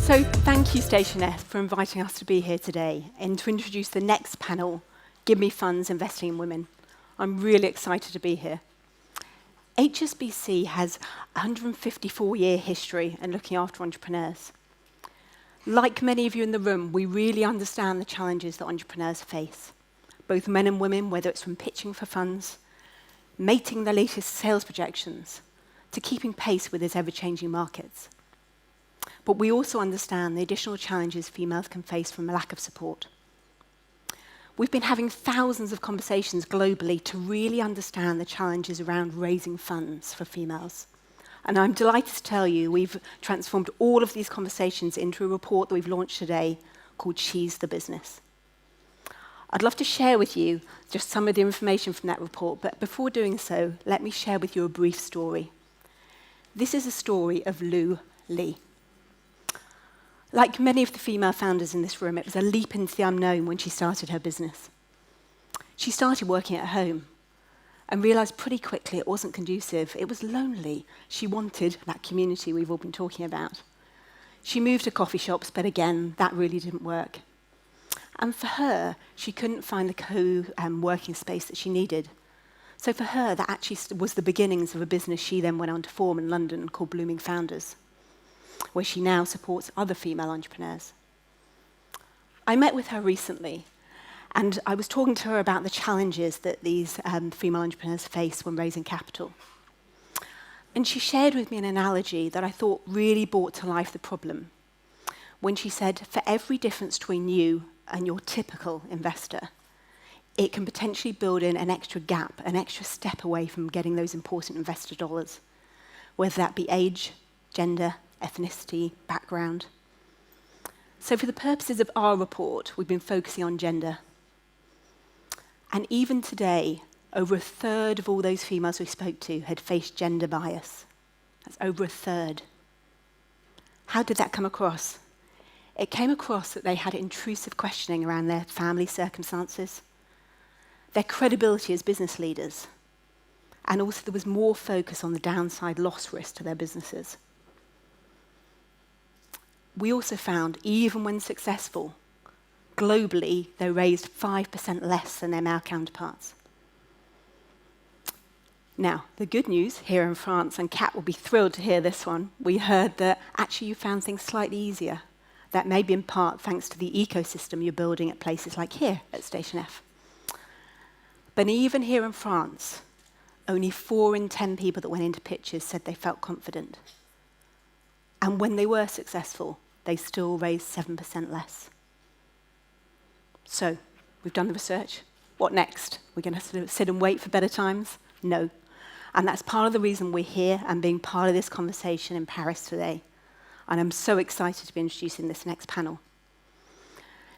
So thank you, Station F, for inviting us to be here today and to introduce the next panel, Give Me Funds Investing in Women. I'm really excited to be here. HSBC has a 154-year history in looking after entrepreneurs. Like many of you in the room, we really understand the challenges that entrepreneurs face, both men and women, whether it's from pitching for funds, mating their latest sales projections, to keeping pace with these ever-changing markets. But we also understand the additional challenges females can face from a lack of support. We've been having thousands of conversations globally to really understand the challenges around raising funds for females. And I'm delighted to tell you we've transformed all of these conversations into a report that we've launched today called She's the Business. I'd love to share with you just some of the information from that report, but before doing so, let me share with you a brief story. This is a story of Lou Lee. Like many of the female founders in this room, it was a leap into the unknown when she started her business. She started working at home and realized pretty quickly it wasn't conducive. It was lonely. She wanted that community we've all been talking about. She moved to coffee shops, but again, that really didn't work. And for her, she couldn't find the co-working space that she needed. So for her, that actually was the beginnings of a business she then went on to form in London called Blooming Founders, where she now supports other female entrepreneurs. I met with her recently, and I was talking to her about the challenges that these female entrepreneurs face when raising capital. And she shared with me an analogy that I thought really brought to life the problem, when she said, for every difference between you and your typical investor, it can potentially build in an extra gap, an extra step away from getting those important investor dollars, whether that be age, gender, ethnicity, background. So for the purposes of our report, we've been focusing on gender. And even today, over a third of all those females we spoke to had faced gender bias. That's over a third. How did that come across? It came across that they had intrusive questioning around their family circumstances, their credibility as business leaders, and also there was more focus on the downside loss risk to their businesses. We also found, even when successful, globally, they raised 5% less than their male counterparts. Now, the good news here in France, and Kat will be thrilled to hear this one, we heard that actually you found things slightly easier. That may be in part thanks to the ecosystem you're building at places like here at Station F. But even here in France, only 4 in 10 people that went into pitches said they felt confident. And when they were successful, they still raised 7% less. So, we've done the research. What next? We're going to sit and wait for better times? No. And that's part of the reason we're here and being part of this conversation in Paris today. And I'm so excited to be introducing this next panel.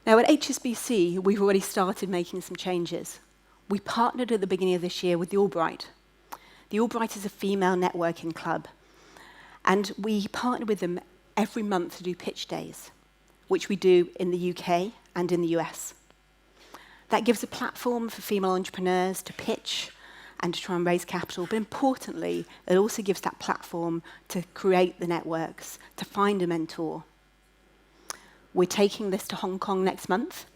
Now, at HSBC, we've already started making some changes. We partnered at the beginning of this year with the Albright. The Albright is a female networking club. And we partner with them every month to do pitch days, which we do in the UK and in the US. That gives a platform for female entrepreneurs to pitch and to try and raise capital, but importantly, it also gives that platform to create the networks, to find a mentor. We're taking this to Hong Kong next month,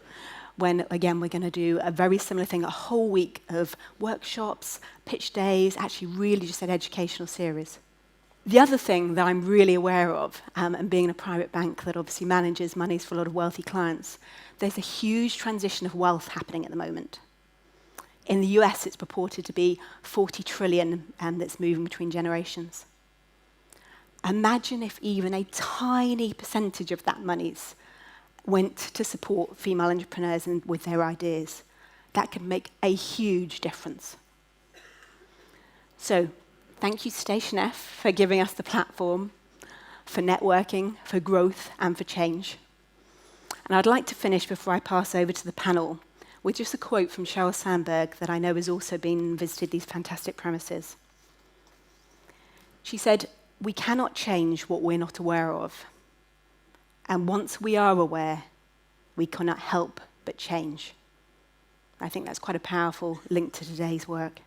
when, again, we're going to do a very similar thing, a whole week of workshops, pitch days, actually really just an educational series. The other thing that I'm really aware of, and being in a private bank that obviously manages monies for a lot of wealthy clients, there's a huge transition of wealth happening at the moment. In the US, it's purported to be 40 trillion that's moving between generations. Imagine if even a tiny percentage of that monies went to support female entrepreneurs and with their ideas. That could make a huge difference. So, thank you, Station F, for giving us the platform for networking, for growth, and for change. And I'd like to finish before I pass over to the panel with just a quote from Sheryl Sandberg that I know has also been and visited these fantastic premises. She said, "We cannot change what we're not aware of. And once we are aware, we cannot help but change." I think that's quite a powerful link to today's work.